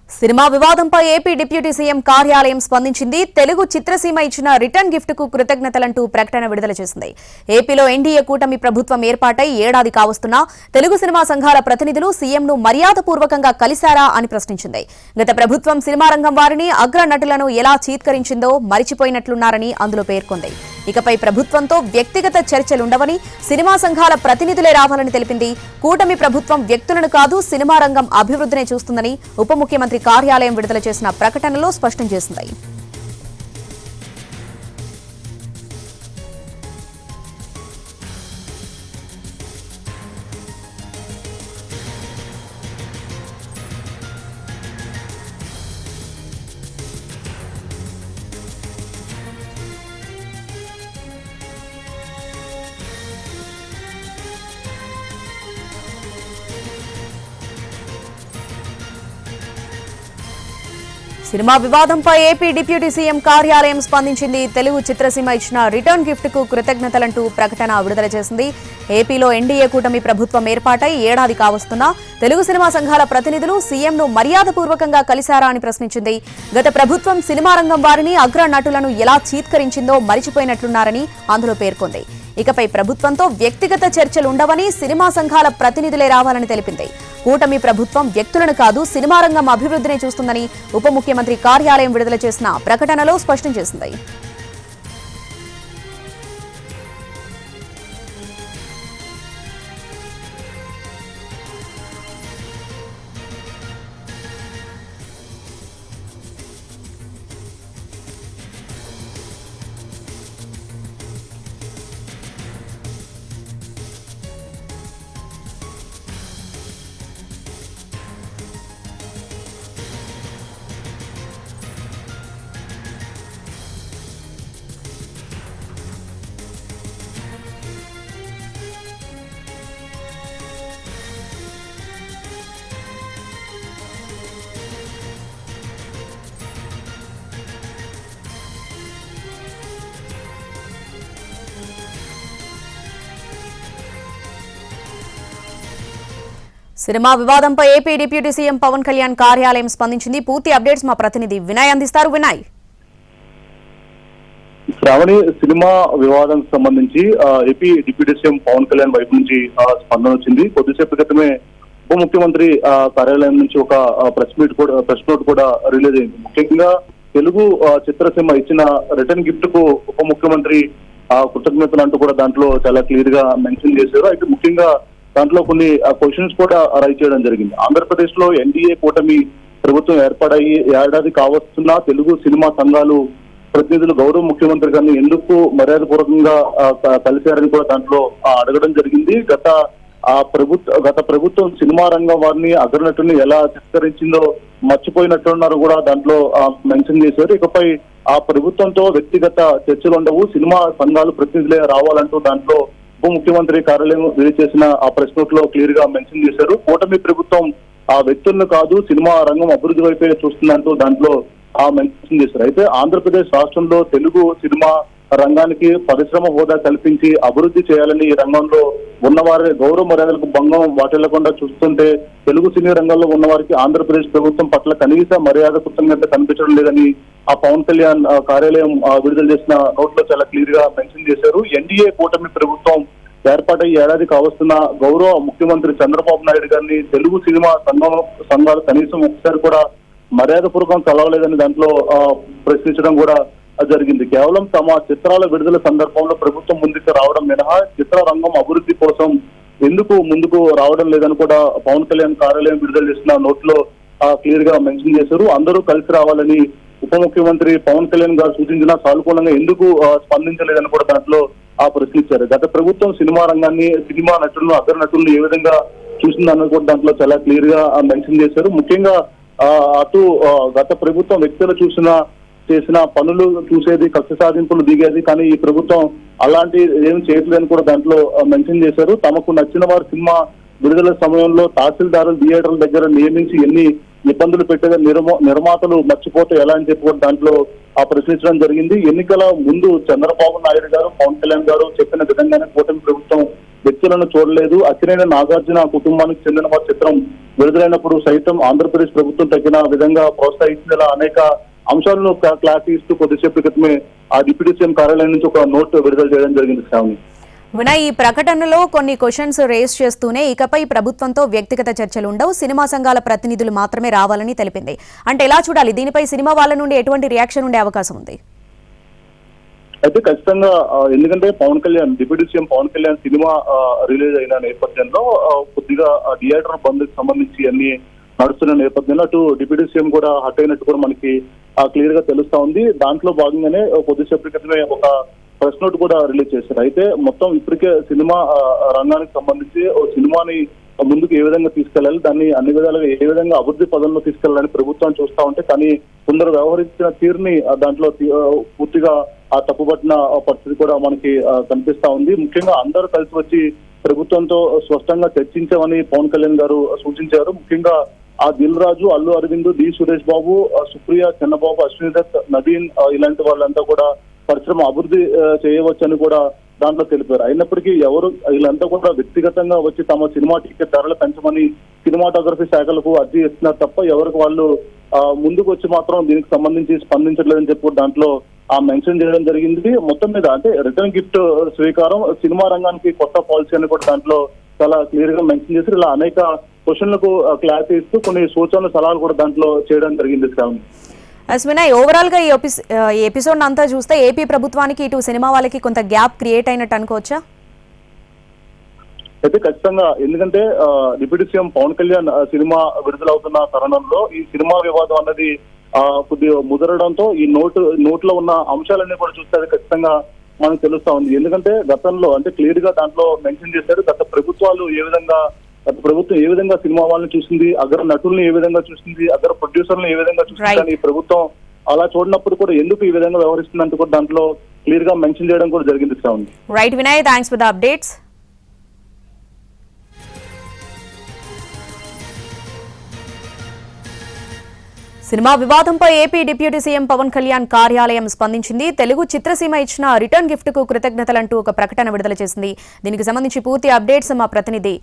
Cinema వివాదంపై AP deputy CM కార్యాలయం స్పందించింది. తెలుగు చిత్రసీమ ఇచ్చిన రిటర్న్ గిఫ్ట్ కు కృతజ్ఞతలంటూ ప్రకటన విడుదల చేసింది. ఏపీలో ఎన్డీఏ కూటమి ప్రభుత్వం ఏర్పాటై ఏడాది కావస్తున్నా తెలుగు సినిమా సంఘాల ప్రతినిధులు సీఎంను మర్యాదపూర్వకంగా కలిశారా అని ప్రశ్నించింది. గత ప్రభుత్వం సినిమా రంగం వారిని అగ్ర నటులను ఎలా చీత్కరించిందో మరిచిపోయినట్లున్నారని అందులో పేర్కొంది. ఇకపై ప్రభుత్వంతో వ్యక్తిగత చర్చలుండవని, సినిమా సంఘాల ప్రతినిధులే రావాలని తెలిపింది. కూటమి ప్రభుత్వం వ్యక్తులను కాదు సినిమా రంగం అభివృద్ధినే చూస్తుందని ఉప ముఖ్యమంత్రి కార్యాలయం విడుదల చేసిన ప్రకటనలో స్పష్టం చేసింది. సినిమా వివాదంపై ఏపీ డిప్యూటీ సీఎం కార్యాలయం స్పందించింది. తెలుగు చిత్రసీమ ఇచ్చిన రిటర్న్ గిఫ్ట్ కు కృతజ్ఞతలంటూ ప్రకటన విడుదల చేసింది. ఏపీలో ఎన్డీఏ కూటమి ప్రభుత్వం ఏర్పాటై ఏడాది కావస్తున్నా తెలుగు సినిమా సంఘాల ప్రతినిధులు సీఎంను మర్యాదపూర్వకంగా కలిశారా అని ప్రశ్నించింది. గత ప్రభుత్వం సినిమా రంగం వారిని అగ్ర నటులను ఎలా చీత్కరించిందో మరిచిపోయినట్లున్నారని అందులో పేర్కొంది. ఇకపై ప్రభుత్వంతో వ్యక్తిగత చర్చలుండవని, సినిమా సంఘాల ప్రతినిధులే రావాలని తెలిపింది. కూటమి ప్రభుత్వం వ్యక్తులను కాదు సినిమా రంగం అభివృద్ధిని చూస్తుందని ఉప ముఖ్యమంత్రి కార్యాలయం విడుదల చేసిన ప్రకటనలో స్పష్టం చేసింది. సినిమా వివాదంపై AP deputy CM Pawan Kalyan కార్యాలయం స్పందించింది. పూర్తి అప్డేట్స్ మా ప్రతినిధి వినయ్ అందిస్తారు. వినయ్, శ్రావణి, సినిమా వివాదానికి సంబంధించి AP deputy CM Pawan Kalyan వైపు నుంచి స్పందన వచ్చింది. కొద్దిసేపు క్రితమే ఉప ముఖ్యమంత్రి కార్యాలయం నుంచి ఒక ప్రెస్ నోట్ కూడా రిలీజ్ అయింది. ముఖ్యంగా తెలుగు చిత్రసీమ ఇచ్చిన రిటర్న్ గిఫ్ట్ కు ఉప ముఖ్యమంత్రి కృతజ్ఞతలు అంటూ కూడా దాంట్లో చాలా క్లియర్ గా మెన్షన్ చేశారు. అయితే ముఖ్యంగా దాంట్లో కొన్ని క్వశ్చన్స్ కూడా రైజ్ చేయడం జరిగింది. ఆంధ్రప్రదేశ్ లో ఎన్డీఏ కూటమి ప్రభుత్వం ఏర్పడయి ఏడాది కావస్తున్నా తెలుగు సినిమా సంఘాలు ప్రతినిధులు గౌరవ ముఖ్యమంత్రి గారిని ఎందుకు మర్యాదపూర్వకంగా కలిశారని కూడా దాంట్లో అడగడం జరిగింది. గత ప్రభుత్వం సినిమా రంగం వారిని అగ్రనటుని ఎలా చిత్కరించిందో మర్చిపోయినట్టున్నారు కూడా దాంట్లో మెన్షన్ చేశారు. ఇకపై ఆ ప్రభుత్వంతో వ్యక్తిగత చర్చలు ఉండవు, సినిమా సంఘాలు ప్రతినిధులే రావాలంటూ దాంట్లో ఉప ముఖ్యమంత్రి కార్యాలయం రిలీజ్ చేసిన ఆ ప్రెస్ నోట్ లో క్లియర్ గా మెన్షన్ చేశారు. కూటమి ప్రభుత్వం ఆ వ్యక్తులను కాదు సినిమా రంగం అభివృద్ధి వైపే చూస్తుందంటూ దాంట్లో మెన్షన్ చేశారు. అయితే ఆంధ్రప్రదేశ్ రాష్ట్రంలో తెలుగు సినిమా రంగానికి పరిశ్రమ హోదా కల్పించి అభివృద్ధి చేయాలని ఈ రంగంలో ఉన్నవారి గౌరవ మర్యాదలకు భంగం వాటిల్లకుండా చూస్తుంటే తెలుగు సినీ రంగంలో ఉన్నవారికి ఆంధ్రప్రదేశ్ ప్రభుత్వం పట్ల కనీస మర్యాద కృతజ్ఞత కనిపించడం లేదని ఆ పవన్ కళ్యాణ్ కార్యాలయం విడుదల చేసిన నోట్ లో చాలా క్లియర్ గా మెన్షన్ చేశారు. ఎన్డీఏ కూటమి ప్రభుత్వం ఏర్పాటై ఏడాది కావస్తున్న గౌరవ ముఖ్యమంత్రి చంద్రబాబు నాయుడు గారిని తెలుగు సినిమా సంఘాలు కనీసం ఒకసారి కూడా మర్యాదపూర్వకం కలవలేదని దాంట్లో ప్రశ్నించడం కూడా జరిగింది. కేవలం తమ చిత్రాల విడుదల సందర్భంలో ప్రభుత్వం ముందుకు రావడం మినహా చిత్ర రంగం అభివృద్ధి కోసం ఎందుకు ముందుకు రావడం లేదని కూడా పవన్ కళ్యాణ్ కార్యాలయం విడుదల చేసిన నోట్ లో క్లియర్ గా మెన్షన్ చేశారు. అందరూ కలిసి రావాలని ఉప ముఖ్యమంత్రి పవన్ కళ్యాణ్ గారు సూచించినా సానుకూలంగా ఎందుకు స్పందించలేదని కూడా దాంట్లో ప్రశ్నించారు. గత ప్రభుత్వం సినిమా రంగాన్ని, సినిమా నటులను, అగ్ర నటులను ఏ విధంగా చూసిందన్నది కూడా దాంట్లో చాలా క్లియర్ గా మెన్షన్ చేశారు. ముఖ్యంగా అటు గత ప్రభుత్వం వ్యక్తులు చేసిన పనులు చూసేది, కక్ష సాధింపులు దిగేది, కానీ ఈ ప్రభుత్వం అలాంటి ఏం చేయట్లేదని కూడా దాంట్లో మెన్షన్ చేశారు. తమకు నచ్చిన వారి సినిమా విడుదల సమయంలో తహసీల్దారులు థియేటర్ల దగ్గర నియమించి ఎన్ని ఇబ్బందులు పెట్టేది నిర్మాతలు మర్చిపోతే ఎలా అని చెప్పి దాంట్లో ప్రశ్నించడం జరిగింది. ఎన్నికల ముందు చంద్రబాబు నాయుడు గారు, పవన్ కళ్యాణ్ గారు చెప్పిన విధంగానే కూటమి ప్రభుత్వం వ్యక్తులను చూడలేదు. అక్కినేని నాగార్జున కుటుంబానికి చెందిన వారి చిత్రం విడుదలైనప్పుడు సైతం ఆంధ్రప్రదేశ్ ప్రభుత్వం తగిన విధంగా ప్రోత్సహించేలా అనేక అంశాలను క్లారిటీ ఇస్తూ కొద్దిసేపు క్రితమే ఆ డిప్యూటీ సీఎం కార్యాలయం నుంచి ఒక నోట్ విడుదల చేయడం జరిగింది. శ్రావణి, వినయ్, ఈ ప్రకటనలో కొన్ని క్వశ్చన్స్ రేస్ చేస్తూనే ఇకపై ప్రభుత్వంతో వ్యక్తిగత చర్చలు ఉండవు, సినిమా సంఘాల ప్రతినిధులు మాత్రమే రావాలని తెలిపింది. అంటే ఎలా చూడాలి? దీనిపై సినిమా వాళ్ళ నుండి ఎటువంటి రియాక్షన్ ఉండే అవకాశం ఉంది? అయితే ఖచ్చితంగా, ఎందుకంటే deputy CM Pawan Kalyan cinema release అయిన నేపథ్యంలో కొద్దిగా థియేటర్ బంద్ కి సంబంధించి అన్ని నడుస్తున్న నేపథ్యంలో అటు డిప్యూటీ సీఎం కూడా హట్ అయినట్టు కూడా మనకి క్లియర్ గా తెలుస్తా ఉంది. దాంట్లో భాగంగానే కొద్దిసేపు క్రితమే ఒక ప్రెస్ నోట్ కూడా రిలీజ్ చేశారు. అయితే మొత్తం ఇప్పటికే సినిమా రంగానికి సంబంధించి సినిమాని ముందుకు ఏ విధంగా తీసుకెళ్లాలి, దాన్ని అన్ని విధాలుగా ఏ విధంగా అభివృద్ధి పదంలో తీసుకెళ్లాలని ప్రభుత్వం చూస్తా ఉంటే, కానీ కొందరు వ్యవహరించిన తీరుని దాంట్లో పూర్తిగా తప్పుపట్టిన పరిస్థితి కూడా మనకి కనిపిస్తా ఉంది. ముఖ్యంగా అందరూ కలిసి వచ్చి ప్రభుత్వంతో స్పష్టంగా చర్చించామని పవన్ కళ్యాణ్ గారు సూచించారు. ముఖ్యంగా దిల్ రాజు, అల్లు అరవింద్, డి సురేష్ బాబు, సుప్రియ, చంద్రబాబు, అశ్విని దత్, నవీన్ ఇలాంటి వాళ్ళంతా కూడా పరిశ్రమ అభివృద్ధి చేయవచ్చని కూడా దాంట్లో తెలిపారు. అయినప్పటికీ వీళ్ళంతా కూడా వ్యక్తిగతంగా వచ్చి తమ సినిమా టికెట్ ధరలు పెంచమని సినిమాటోగ్రఫీ శాఖలకు అర్జీ ఇస్తున్నారు తప్ప ఎవరికి వాళ్ళు ముందుకు వచ్చి మాత్రం దీనికి సంబంధించి స్పందించట్లేదని చెప్పి దాంట్లో మెన్షన్ చేయడం జరిగింది. మొత్తం మీద అంటే రిటర్న్ గిఫ్ట్ స్వీకారం సినిమా రంగానికి కొత్త పాలసీ అని కూడా దాంట్లో చాలా క్లియర్ గా మెన్షన్ చేసి ఇలా అనేక క్వశ్చన్లకు క్లారిటీ ఇస్తూ కొన్ని సూచనలు సలహాలు కూడా దాంట్లో చేయడం జరిగింది. వినయ్, ఓవరాల్ గా ఈ ఎపిసోడ్ అంతా చూస్తే ఏపీ ప్రభుత్వానికి ఇటు సినిమా వాళ్ళకి కొంత గ్యాప్ క్రియేట్ అయినట్టు అనుకోవచ్చా? అయితే ఖచ్చితంగా, ఎందుకంటే deputy CM Pawan Kalyan cinema విడుదలవుతున్న తరుణంలో ఈ సినిమా వివాదం అన్నది కొద్దిగా ముదరడంతో ఈ నోట్లో ఉన్న అంశాలన్నీ కూడా చూస్తే అది ఖచ్చితంగా మనకు తెలుస్తా ఉంది. ఎందుకంటే గతంలో అంటే క్లియర్ గా దాంట్లో మెన్షన్ చేశారు, గత ప్రభుత్వం ఏ విధంగా సినిమా వాళ్ళని చూసింది, అగ్ర నటుల్ని ఏ విధంగా చూసింది, అగ్ర ప్రొడ్యూసర్లను ఏ విధంగా చూసింది, కానీ ఈ ప్రభుత్వం అలా చూడనప్పుడు కూడా ఎందుకు ఈ విధంగా వ్యవహరిస్తుందంటూ కూడా దాంట్లో క్లియర్ గా మెన్షన్ చేయడం కూడా జరిగింది. Right Vinay, thanks for the updates. Cinema వివాదంపై AP deputy CM Pawan Kalyan కార్యాలయం స్పందించింది. తెలుగు చిత్రసీమ ఇచ్చిన రిటర్న్ గిఫ్ట్ కు కృతజ్ఞతలంటూ ఒక ప్రకటన విడుదల చేసింది. దీనికి సంబంధించి పూర్తి అప్డేట్స్ మా ప్రతినిధి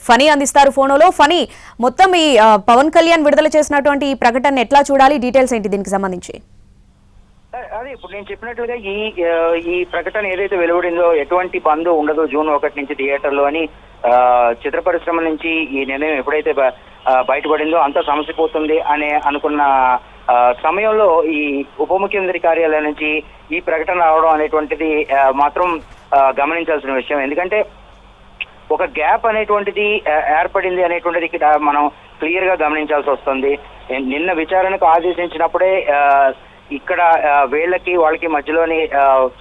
ఫనీ అందిస్తారు ఫోన్లో. ఫనీ, మొత్తం ఈ పవన్ కళ్యాణ్ విడుదల చేసినటువంటి ఈ ప్రకటన ఎట్లా చూడాలి, డీటెయిల్స్ ఏంటి దీనికి సంబంధించి? అదే ఇప్పుడు నేను చెప్పినట్లుగా ఈ ప్రకటన ఏదైతే వెలువడిందో ఎటువంటి బంద్ ఉండదు జూన్ 1 నుంచి థియేటర్లో అని చిత్ర పరిశ్రమ నుంచి ఈ నిర్ణయం ఎప్పుడైతే బయటపడిందో అంతా సమసిపోతుంది అని అనుకున్న సమయంలో ఈ ఉప ముఖ్యమంత్రి కార్యాలయం నుంచి ఈ ప్రకటన రావడం అనేటువంటిది మాత్రం గమనించాల్సిన విషయం. ఎందుకంటే ఒక గ్యాప్ అనేటువంటిది ఏర్పడింది అనేటువంటిది ఇక్కడ మనం క్లియర్ గా గమనించాల్సి వస్తుంది. నిన్న విచారణకు ఆదేశించినప్పుడే ఇక్కడ వాళ్ళకి మధ్యలోని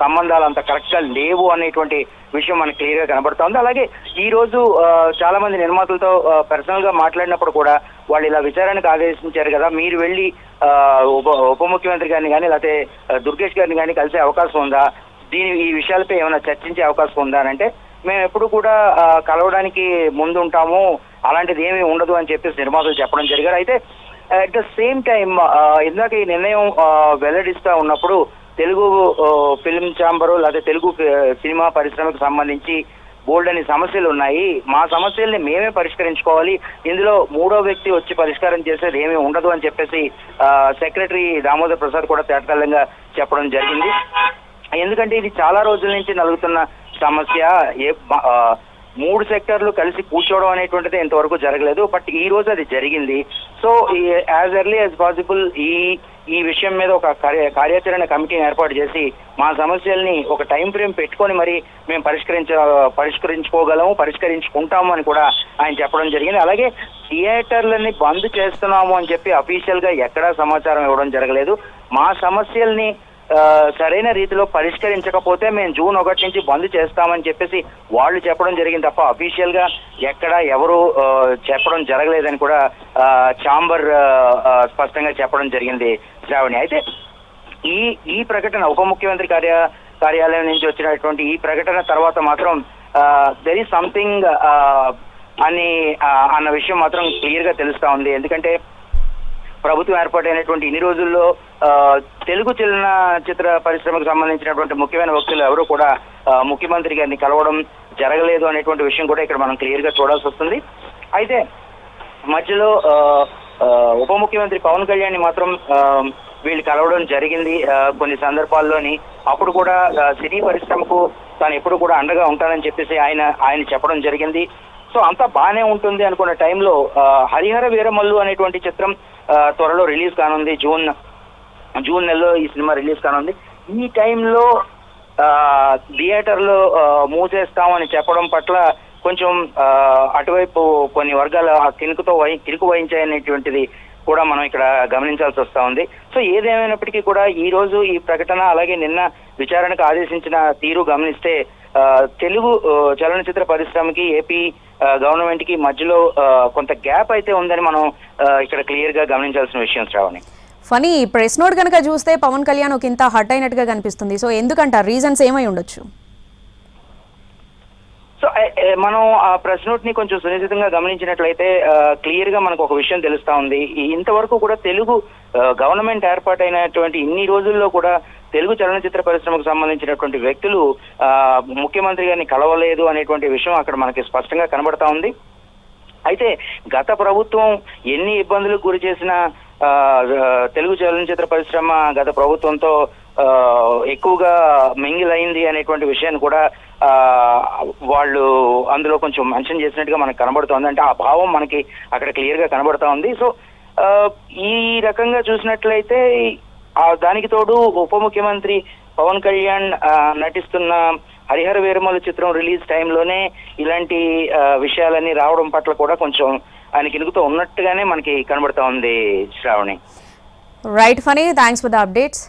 సంబంధాలు అంత కరెక్ట్ గా లేవు అనేటువంటి విషయం మనకు క్లియర్ గా కనబడుతోంది. అలాగే ఈ రోజు చాలా మంది నిర్మాతలతో పర్సనల్ గా మాట్లాడినప్పుడు కూడా వాళ్ళు ఇలా విచారణకు ఆదేశించారు కదా, మీరు వెళ్ళి ఉప ముఖ్యమంత్రి గారిని కానీ లేకపోతే దుర్గేష్ గారిని కానీ కలిసే అవకాశం ఉందా, ఈ విషయాలపై ఏమైనా చర్చించే అవకాశం ఉందా అని అంటే, మేము ఎప్పుడు కూడా కలవడానికి ముందు ఉంటాము, అలాంటిది ఏమీ ఉండదు అని చెప్పేసి నిర్మాతలు చెప్పడం జరిగారు. అయితే అట్ ద సేమ్ టైం ఇందాక ఈ నిర్ణయం వెల్లడిస్తా ఉన్నప్పుడు తెలుగు ఫిల్మ్ ఛాంబరు లేదా తెలుగు సినిమా పరిశ్రమకు సంబంధించి బోల్డ్ అని సమస్యలు ఉన్నాయి, మా సమస్యల్ని మేమే పరిష్కరించుకోవాలి, ఇందులో మూడో వ్యక్తి వచ్చి పరిష్కారం చేసేది ఏమీ ఉండదు అని చెప్పేసి సెక్రటరీ దామోదర్ ప్రసాద్ కూడా తేటతెల్లంగా చెప్పడం జరిగింది. ఎందుకంటే ఇది చాలా రోజుల నుంచి నలుగుతున్న సమస్య. 3 సెక్టర్లు కలిసి కూర్చోవడం అనేటువంటిది ఇంతవరకు జరగలేదు, బట్ ఈ రోజు అది జరిగింది. So as early as possible ఈ విషయం మీద ఒక కార్యాచరణ కమిటీని ఏర్పాటు చేసి మా సమస్యల్ని ఒక టైం ఫ్రేమ్ పెట్టుకొని మరి మేము పరిష్కరించుకుంటాము అని కూడా ఆయన చెప్పడం జరిగింది. అలాగే థియేటర్లని బంద్ చేస్తున్నాము అని చెప్పి అఫీషియల్ గా ఎక్కడా సమాచారం ఇవ్వడం జరగలేదు. మా సమస్యల్ని సరైన రీతిలో పరిష్కరించకపోతే మేము జూన్ 1 నుంచి బంద్ చేస్తామని చెప్పేసి వాళ్ళు చెప్పడం జరిగింది తప్ప అఫీషియల్ గా ఎక్కడ ఎవరు చెప్పడం జరగలేదని కూడా ఛాంబర్ స్పష్టంగా చెప్పడం జరిగింది శ్రావణి. అయితే ఈ ప్రకటన ఉప ముఖ్యమంత్రి కార్యాలయం నుంచి వచ్చినటువంటి ఈ ప్రకటన తర్వాత మాత్రం దెర్ ఈస్ సంథింగ్ అన్న విషయం మాత్రం క్లియర్ గా తెలుస్తా ఉంది. ఎందుకంటే ప్రభుత్వం ఏర్పాటైనటువంటి ఇన్ని రోజుల్లో తెలుగు చలనచిత్ర పరిశ్రమకు సంబంధించినటువంటి ముఖ్యమైన వ్యక్తులు ఎవరు కూడా ముఖ్యమంత్రి గారిని కలవడం జరగలేదు అనేటువంటి విషయం కూడా ఇక్కడ మనం క్లియర్ గా చూడాల్సి వస్తుంది. అయితే మధ్యలో ఉప ముఖ్యమంత్రి పవన్ కళ్యాణ్ ని మాత్రం వీళ్ళు కలవడం జరిగింది కొన్ని సందర్భాల్లోని. అప్పుడు కూడా సినీ పరిశ్రమకు తాను ఎప్పుడు కూడా అండగా ఉంటానని చెప్పేసి ఆయన చెప్పడం జరిగింది. సో అంతా బాగానే ఉంటుంది అనుకున్న టైంలో హరిహర వీరమల్లు అనేటువంటి చిత్రం త్వరలో రిలీజ్ కానుంది. జూన్ నెలలో ఈ సినిమా రిలీజ్ కానుంది. ఈ టైంలో థియేటర్లో మూసేస్తామని చెప్పడం పట్ల కొంచెం అటువైపు కొన్ని వర్గాల కినుకు వహించాయనేటువంటిది కూడా మనం ఇక్కడ గమనించాల్సి వస్తా ఉంది. సో ఏదేమైనప్పటికీ కూడా ఈ రోజు ఈ ప్రకటన అలాగే నిన్న విచారణకు ఆదేశించిన తీరు గమనిస్తే తెలుగు చలనచిత్ర పరిశ్రమకి ఏపీ గవర్నమెంట్ కి మధ్యలో కొంత గ్యాప్ అయితే ఉందని మనం ఇక్కడ క్లియర్ గా గమనించాల్సిన విషయం శ్రావణి. ఫనీ ప్రెస్ నోట్ కనుక చూస్తే పవన్ కళ్యాణ్ ఒక ఇంత హట్ అయినట్టుగా కనిపిస్తుంది. సో ఎందుకంట రీజన్స్ ఏమై ఉండొచ్చు? సో మనం ఆ ప్రెస్ నోట్ ని కొంచెం సునిశ్చితంగా గమనించినట్లయితే క్లియర్ గా మనకు ఒక విషయం తెలుస్తా ఉంది. ఇంతవరకు కూడా తెలుగు గవర్నమెంట్ ఏర్పాటైనటువంటి ఇన్ని రోజుల్లో కూడా తెలుగు చలనచిత్ర పరిశ్రమకు సంబంధించినటువంటి వ్యక్తులు ముఖ్యమంత్రి గారిని కలవలేదు అనేటువంటి విషయం అక్కడ మనకి స్పష్టంగా కనబడతా ఉంది. అయితే గత ప్రభుత్వం ఎన్ని ఇబ్బందులకు గురి చేసిన తెలుగు చలనచిత్ర పరిశ్రమ గత ప్రభుత్వంతో ఎక్కువగా మింగిల్ అయింది అనేటువంటి విషయాన్ని కూడా వాళ్ళు అందులో కొంచెం మెన్షన్ చేసినట్టుగా మనకు కనబడుతోంది. అంటే ఆ భావం మనకి అక్కడ క్లియర్ గా కనబడతా ఉంది. సో ఈ రకంగా చూసినట్లయితే దానికి తోడు ఉప ముఖ్యమంత్రి పవన్ కళ్యాణ్ నటిస్తున్న హరిహర వీరమల్లు చిత్రం రిలీజ్ టైంలోనే ఇలాంటి విషయాలన్నీ రావడం పట్ల కూడా కొంచెం ఆయనకి ఇనుగుతూ ఉన్నట్టుగానే మనకి కనబడతా ఉంది Shravani. Right Phani, thanks for the updates.